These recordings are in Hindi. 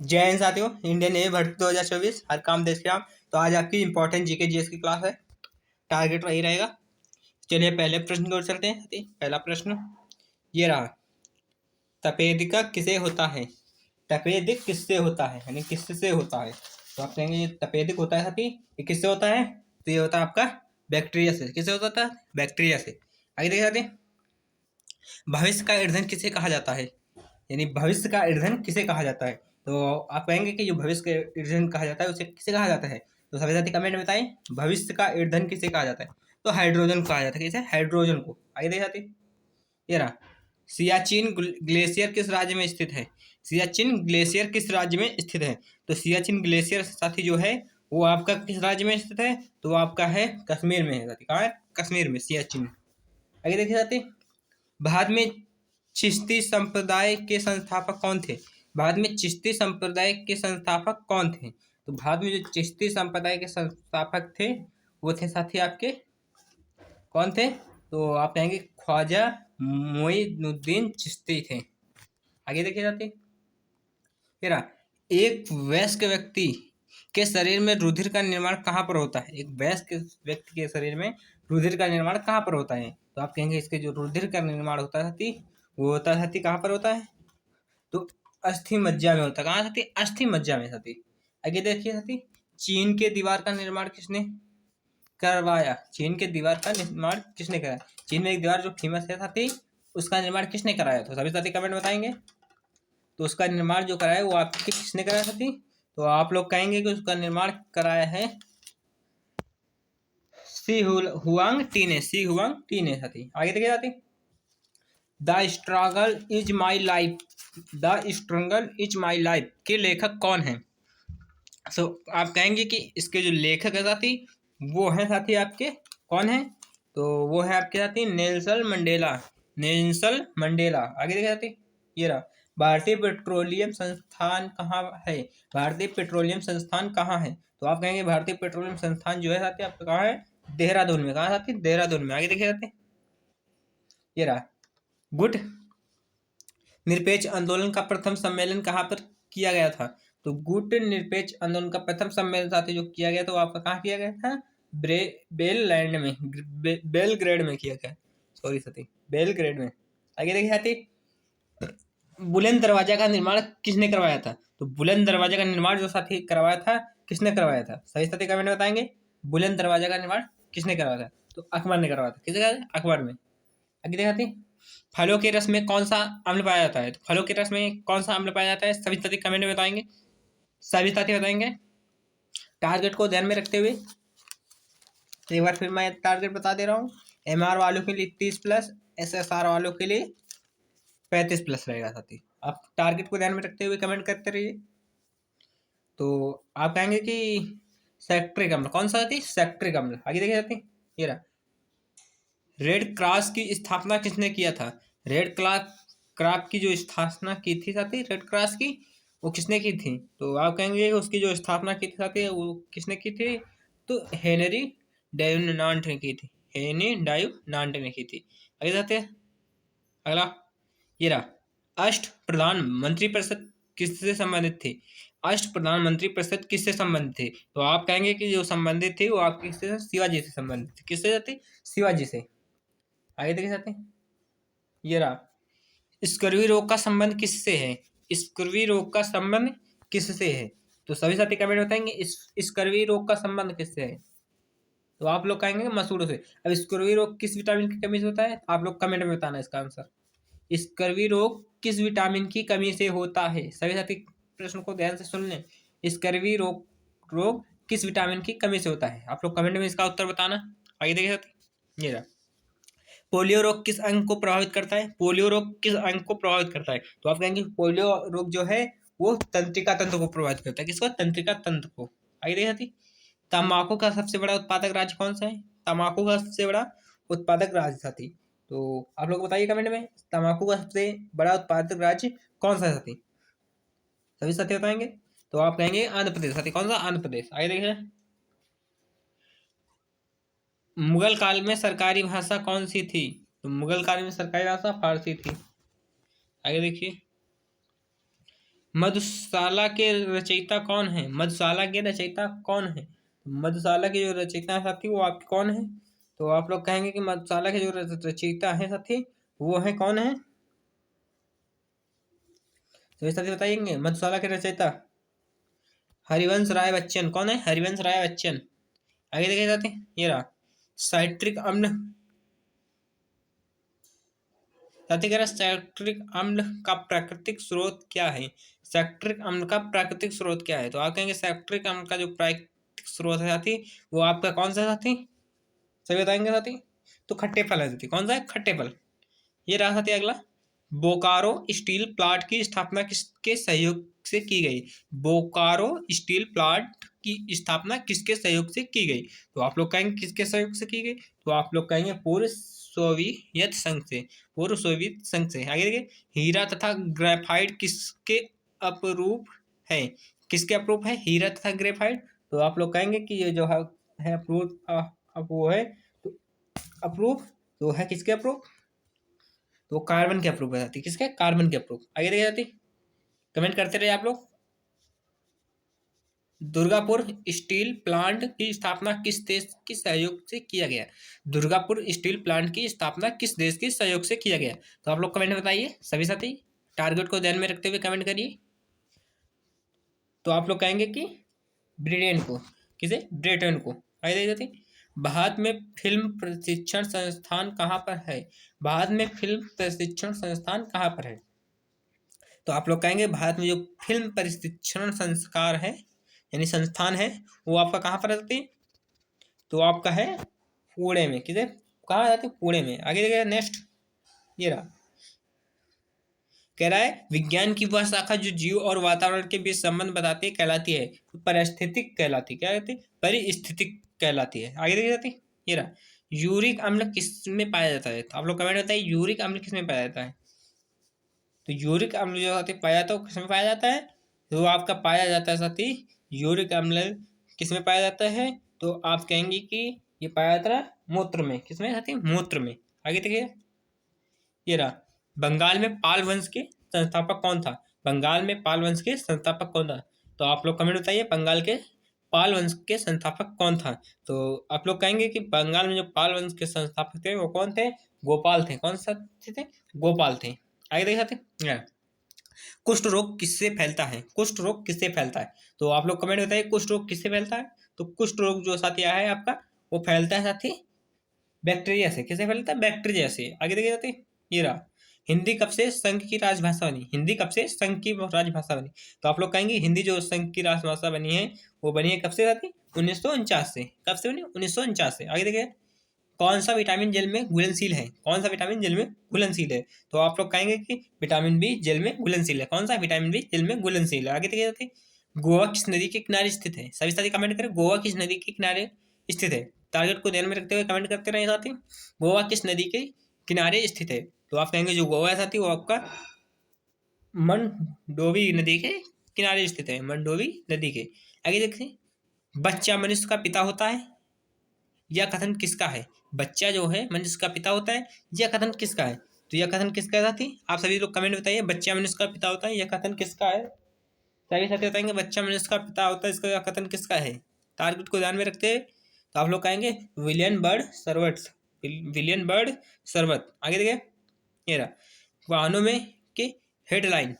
जय हिंद साथियों। इंडियन नेवी भर्ती 2024 हर काम देश के काम। तो आज आपकी इंपॉर्टेंट जीके जीएस की क्लास है। टारगेट वही रहेगा। चलिए पहले प्रश्न की ओर चलते हैं। पहला प्रश्न ये रहा, तपेदिका किसे होता है? तपेदिक किससे होता है, यानी किससे होता है? तो आप कहेंगे ये तपेदिक होता है साथी, ये किससे होता है? तो ये होता है आपका बैक्टीरिया से। किससे होता था? बैक्टीरिया से। आगे देखिए साथी, भविष्य का ईंधन किसे कहा जाता है? यानी भविष्य का ईंधन किसे कहा जाता है? तो आप कहेंगे कि जो भविष्य का ईंधन कहा जाता है उसे किसे कहा जाता है? तो सभी साथी कमेंट में बताएं, भविष्य का ईंधन किसे कहा जाता है? तो हाइड्रोजन कहा जाता है। किसे? हाइड्रोजन को। आगे देख साथी, ये रहा, सियाचिन ग्लेशियर किस राज्य में स्थित है? सियाचिन ग्लेशियर किस राज्य में स्थित है? तो सियाचिन ग्लेशियर साथी जो है वो आपका किस राज्य में स्थित है? तो वो आपका है कश्मीर में है साथी। कहाँ है? कश्मीर में, सियाचिन। आगे देखिए साथी, भारत में चिश्ती संप्रदाय के संस्थापक कौन थे? भारत में चिश्ती संप्रदाय के संस्थापक कौन थे? तो भारत में जो चिश्ती संप्रदाय के संस्थापक थे वो थे साथी आपके, कौन थे? तो आप कहेंगे ख्वाजा मोइनुद्दीन चिश्ती थे। आगे देखिए जाते, तेरा, एक वयस्क व्यक्ति के शरीर में रुधिर का निर्माण कहाँ पर होता है? एक वयस्क व्यक्ति के शरीर में रुधिर का निर्माण कहाँ पर होता है? तो आप कहेंगे इसके जो रुधिर का निर्माण होता है वो होता है कहाँ पर होता है? तो अस्थि मज्जा में होता है। कहाँ साथी? अस्थि मज्जा में साथी। आगे देखिए साथी, चीन के दीवार का निर्माण किसने करवाया? चीन के दीवार का निर्माण किसने कराया? चीन में एक दीवार जो फेमस है साथी, उसका निर्माण किसने कराया? तो सभी साथी कमेंट बताएंगे। तो उसका निर्माण जो कराया वो आपके किसने कराया साथी? तो आप लोग कहेंगे कि उसका निर्माण कराया है सी हुआंग टी ने। सी हुआंग टी ने साथी। आगे देखिए साथी, the struggle is my life, the struggle is my life के लेखक कौन है? सो आप कहेंगे कि इसके जो लेखक है साथी वो है साथी आपके, कौन है? तो वो है आपके साथी नेल्सन मंडेला। Nelson Mandela. आगे देखिए साथी, ये रहा, भारतीय पेट्रोलियम संस्थान कहाँ है? भारतीय पेट्रोलियम संस्थान कहाँ है? तो आप कहेंगे भारतीय पेट्रोलियम संस्थान जो है साथी आपका कहाँ है? देहरादून में। कहाँ साथी? देहरादून में। आगे देखिए साथी, ये रहा, गुट निरपेक्ष आंदोलन का प्रथम सम्मेलन कहाँ पर किया गया था? तो गुट निरपेक्ष आंदोलन का प्रथम सम्मेलन साथी जो किया गया था वो आपका कहाँ किया गया था? बेललैंड में, बेलग्रेड में किया गया। सॉरी साथी, बेलग्रेड में। आगे देखिए साथी, बुलंद दरवाजा का निर्माण किसने करवाया था? तो बुलंद दरवाजा का निर्माण जो साथी करवाया था, किसने करवाया था? सही साथी कमेंट में बताएंगे, बुलंद दरवाजा का निर्माण किसने करवाया था? तो अकबर ने करवाया था। किसने करवाया था? अकबर ने। आगे देखा थी, फलों के रस में कौन सा अम्ल पाया जाता है? तो फलों के रस में कौन सा अम्ल पाया जाता है? सभी साथी कमेंट में बताएंगे। सभी साथी बताएंगे। टारगेट को ध्यान में रखते हुए एक बार फिर मैं टारगेट बता दे रहा हूँ। MR वालों के लिए 30+, SSR वालों के लिए 35+ रहेगा साथी। आप टारगेट को ध्यान में रखते हुए कमेंट करते रहिए। तो आप कहेंगे कि सैक्ट्रिक अम्ल कौन सा साथी? सैक्ट्रिक अम्ल। आगे देखिए साथी, ये रहा, रेड क्रॉस की स्थापना किसने किया था? रेड क्रॉस की जो स्थापना की थी साथी, रेड क्रॉस की, वो किसने की थी? तो आप कहेंगे उसकी जो स्थापना की थी साथी वो किसने की थी? तो हेनरी डायोनांट ने की थी। हेनरी डायोनांट ने की थी। आगे जाते हैं, अगला ये रहा, अष्ट प्रधान मंत्री परिषद किससे संबंधित थी? अष्ट प्रधानमंत्री परिषद किससे संबंधित थी? तो आप कहेंगे कि जो संबंधित थी वो आपकी किससे? शिवाजी से संबंधित थी। किससे थी? शिवाजी से। आगे देखे जाते हैं, ये रहा, स्कर्वी रोग का संबंध किससे है? स्कर्वी रोग का संबंध किससे है? तो सभी साथी कमेंट बताएंगे इस स्कर्वी रोग का संबंध किससे है? तो आप लोग कहेंगे मसूड़ों से। अब स्कर्वी रोग किस विटामिन की कमी से होता है? आप लोग कमेंट में बताना इसका आंसर। स्कर्वी रोग किस विटामिन की कमी से होता है? सभी साथी प्रश्न को ध्यान से सुन लें। स्कर्वी रोग किस विटामिन की कमी से होता है? आप लोग कमेंट में इसका उत्तर बताना। आगे देखिए साथी, ये रहा, पोलियो रोग किस अंग को प्रभावित करता है? पोलियो रोग किस अंग को प्रभावित करता है? तो आप कहेंगे पोलियो रोग जो है वो तंत्रिका तंत्र को प्रभावित करता है। किसको? तंत्रिका तंत्र को। आगे देखिए साथी, तंबाकू का सबसे बड़ा उत्पादक राज्य कौन सा है? तंबाकू का सबसे बड़ा उत्पादक राज्य साथी, तो आप लोग बताइए कमेंट में, तंबाकू का सबसे बड़ा उत्पादक राज्य कौन सा है साथी? सभी साथी बताएंगे। तो आप कहेंगे आंध्र प्रदेश साथी। कौन सा? आंध्र प्रदेश। आगे देखिए, मुगल काल में सरकारी भाषा कौन सी थी? तो मुगल काल में सरकारी भाषा फारसी थी। आगे देखिए, मधुशाला के रचयिता कौन है? मधुशाला के रचयिता कौन है? मधुशाला के जो रचयिता है साथी वो आप कौन है? तो आप लोग कहेंगे कि मधुशाला के जो रचयिता है साथी वो है कौन है? तो इस साथी बताइएंगे मधुशाला के रचयिता हरिवंश राय बच्चन। कौन है? हरिवंश राय बच्चन। आगे देखे जाते हैं, ये रहा साइट्रिक अम्ल। साथी कह रहा साइट्रिक अम्ल का प्राकृतिक स्रोत क्या है? साइट्रिक अम्ल का प्राकृतिक स्रोत क्या है? तो आप कहेंगे साइट्रिक अम्ल का जो प्राकृतिक स्रोत है साथी वो आपका कौन सा साथी? सभी बताएंगे साथी। तो खट्टे फल है साथी। कौन सा है? खट्टे फल। ये रहा साथी अगला, बोकारो स्टील प्लांट की स्थापना किसके सहयोग से की गई? बोकारो स्टील प्लांट की स्थापना किसके सहयोग से की गई? तो आप लोग कहेंगे किसके सहयोग से की गई? तो आप लोग कहेंगे पूर्व सोवियत संघ से। पूर्व सोवियत संघ से। आगे देखिए, हीरा तथा ग्रेफाइट किसके अपरूप है? किसके अपरूप है हीरा तथा ग्रेफाइट? तो आप लोग कहेंगे कि ये जो है अप्रूव, अब वो है तो अप्रूव, तो है किसके अप्रूव? तो कार्बन के अप्रूव है जाती। किसके? कार्बन के अप्रूव। आगे देखी जाती, कमेंट करते रहे आप लोग। दुर्गापुर स्टील प्लांट की स्थापना किस देश के सहयोग से किया गया? दुर्गापुर स्टील प्लांट की स्थापना किस देश के सहयोग से किया गया? तो आप लोग कमेंट में बताइए सभी साथी, टारगेट को ध्यान में रखते हुए कमेंट करिए। तो आप लोग कहेंगे कि ब्रिटेन को। किसे? ब्रिटेन को। आगे देखी जाती, भारत में फिल्म प्रशिक्षण संस्थान कहाँ पर है? भारत में फिल्म प्रशिक्षण संस्थान कहाँ पर है? तो आप लोग कहेंगे भारत में जो फिल्म प्रशिक्षण संस्कार है यानी संस्थान है वो आपका कहाँ पर रहती है? तो आपका है पुणे में। किसे? कहाँ जाते? पुणे में। आगे देखिए नेक्स्ट, ये रहा, कह रहा है विज्ञान की वह शाखा जो जीव और वातावरण के बीच संबंध बताती है कहलाती है? तो परिस्थितिक कहलाती है। क्या कहती है? परिस्थितिक कहलाती है। आगे देखी जाती, ये रहा, यूरिक अम्ल किस में पाया जाता है? तो आप लोग कमेंट बताइए यूरिक अम्ल किस में पाया जाता है? तो यूरिक अम्ल जो साथी पाया जाता है किसमें पाया जाता है? तो आपका पाया जाता है साथी यूरिक अम्ल किसमें पाया जाता है? तो आप कहेंगे कि ये पाया जाता है मूत्र में। किसमें साथी? मूत्र में। आगे देखिए, ये रहा, बंगाल में पाल वंश के संस्थापक कौन था? बंगाल में पाल वंश के संस्थापक कौन था? तो आप लोग कमेंट बताइए बंगाल के पाल वंश के संस्थापक कौन था? तो आप लोग कहेंगे कि बंगाल में जो पाल वंश के संस्थापक थे वो कौन थे? गोपाल थे। कौन सा थे? गोपाल थे। आगे देख सकते, कुष्ठ रोग किससे फैलता है? कुष्ठ रोग किससे फैलता है? तो आप लोग कमेंट बताइए कुष्ठ रोग किससे फैलता है? तो कुष्ठ रोग जो साथी है आपका वो फैलता है साथी बैक्टीरिया से। किससे फैलता है? बैक्टीरिया से। आगे देखिए जाते, ये रहा, हिंदी कब से संघ की राजभाषा बनी? हिंदी कब से संघ की राजभाषा बनी? तो आप लोग कहेंगे हिंदी जो संघ की राजभाषा बनी है वो बनी है कब से साथी? 1949 से। कब से बनी? 1949 से। आगे देखिए, कौन सा विटामिन जल में घुलनशील है? कौन सा विटामिन जल में घुलनशील है? तो आप लोग कहेंगे कि विटामिन बी जल में घुलनशील है। कौन सा? विटामिन बी जल में घुलनशील है। आगे देखिए जाते, गोवा किस नदी के किनारे स्थित है? सभी साथी कमेंट करें गोवा किस नदी के किनारे स्थित है? टारगेट को ध्यान में रखते हुए कमेंट करते रहे साथी, गोवा किस नदी के किनारे स्थित है? तो आप कहेंगे जो गोवा है साथी वो आपका मंडोवी नदी के किनारे स्थित है। मंडोवी नदी के। आगे देखिए, बच्चा मनुष्य का पिता होता है, यह कथन किसका है? बच्चा जो है मनुष्य का पिता होता है, यह कथन किसका है? तो यह कथन किसका है साथी? आप सभी लोग कमेंट बताइए, बच्चा मनुष्य का पिता होता है, यह कथन किसका है? सभी साथी बताएंगे बच्चा मनुष्य का पिता होता है, इसका कथन किसका है? टारगेट को ध्यान में रखते हैं तो आप लोग कहेंगे William Bird Servat. William Bird Servat. आगे देखिए, ये रहा, वाहनों में के हेडलाइन,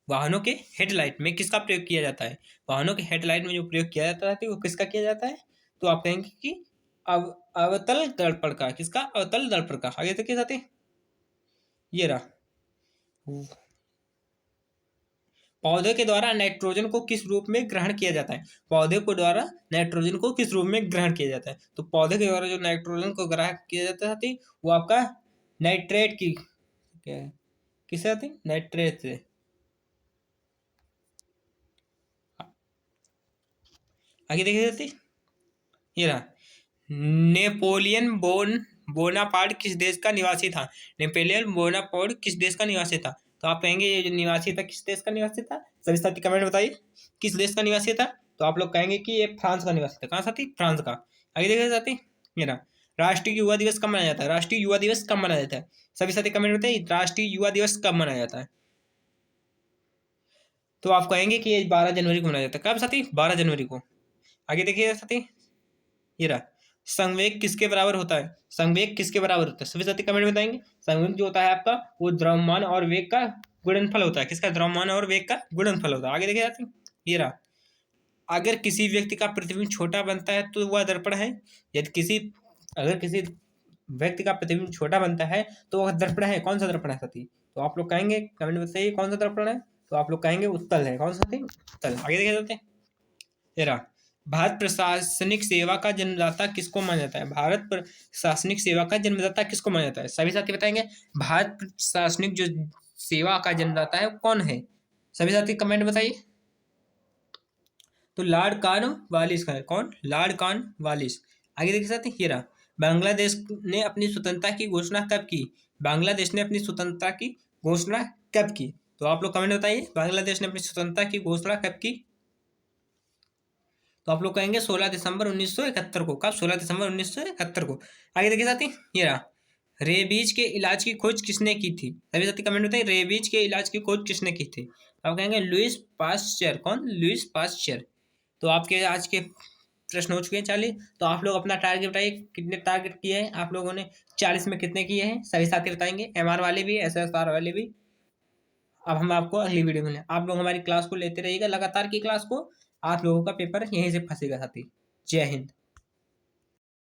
वाहनों के हेडलाइट में किसका प्रयोग किया जाता है? वाहनों के हेडलाइट में जो प्रयोग किया जाता है वो किसका किया जाता है? तो आप कहेंगे कि अवतल दर्पण का। किसका? अवतल दर्पण का। आगे देखिए साथी, ये रहा, पौधे के द्वारा नाइट्रोजन को किस रूप में ग्रहण किया जाता है? पौधे को द्वारा नाइट्रोजन को किस रूप में ग्रहण किया जाता है? तो पौधे के द्वारा जो नाइट्रोजन को ग्रहण किया जाता है साथी वो आपका नाइट्रेट की, क्या है, किससे आती? नाइट्रेट से। आगे देखिए साथी, ये रहा, नेपोलियन बोनापार्ट किस देश का निवासी था? नेपोलियन बोनापार्ट किस देश का निवासी था? तो आप कहेंगे ये जो निवासी था किस देश का निवासी था? सभी साथी कमेंट बताइए किस देश का निवासी था? तो आप लोग कहेंगे कि ये फ्रांस का निवासी था। कहाँ साथी? फ्रांस का। आगे देखिए साथी, ये रहा, राष्ट्रीय युवा दिवस कब मनाया जाता है? राष्ट्रीय युवा दिवस कब मनाया जाता है? सभी साथी कमेंट बताइए राष्ट्रीय युवा दिवस कब मनाया जाता है? तो आप कहेंगे कि ये 12 जनवरी को मनाया जाता है। कब साथी? 12 जनवरी को। आगे देखिए साथी, ये रहा, संवेग किसके बराबर होता है? संवेग किसके बराबर होता है? सभी साथी कमेंट में बताएंगे। संवेग जो होता है आपका, वो द्रव्यमान और वेग का गुणनफल होता है। किसका? द्रव्यमान और वेग का गुणनफल होता है। आगे देखिए साथी, ये रहा, अगर किसी व्यक्ति का प्रतिबिंब छोटा बनता है तो वह दर्पण है। यदि अगर किसी व्यक्ति का प्रतिबिंब छोटा बनता है तो वह दर्पण है। कौन सा दर्पण है साथी? तो आप लोग कहेंगे, कमेंट में बताइए कौन सा दर्पण है। तो आप लोग कहेंगे उत्तल है। कौन सा साथी? उत्तल। आगे देखे जाते हैं, तेरा, भारत प्रशासनिक सेवा का जन्मदाता किसको माना जाता है? भारत प्रशासनिक सेवा का जन्मदाता किसको माना जाता है? सभी साथी बताएंगे। भारत प्रशासनिक जो सेवा का जन्मदाता है वो कौन है? सभी साथी कमेंट बताइए। तो लॉर्ड कॉर्नवालिस का है। कौन? Lord Cornwallis. आगे देखिए साथी, ये रहा, बांग्लादेश ने अपनी स्वतंत्रता की घोषणा कब की? बांग्लादेश ने अपनी स्वतंत्रता की घोषणा कब की? तो आप लोग कमेंट बताइए, बांग्लादेश ने अपनी स्वतंत्रता की घोषणा कब की? तो आप लोग कहेंगे 16 दिसंबर 1971 को। कब? 16 दिसंबर 1971 को। आगे देखिए साथी, ये रहा, रेबीज के इलाज की खोज किसने की थी? सभी साथी कमेंट बताइए, रेबीज के इलाज की खोज किसने की थी? आप कहेंगे लुईस पास्चर। कौन? Lewis pasture. तो आपके आज के प्रश्न हो चुके हैं 40। तो आप लोग अपना टारगेट बताइए, कितने टारगेट किए हैं आप लोगों ने? 40 में कितने किए हैं? सभी साथी बताएंगे, एमआर वाले भी, एसएसआर वाले भी। अब हम आपको अगली वीडियो में, आप लोग हमारी क्लास को लेते रहिएगा, लगातार की क्लास को। आप लोगों का पेपर यहीं से फंसेगा साथी। जय हिंद।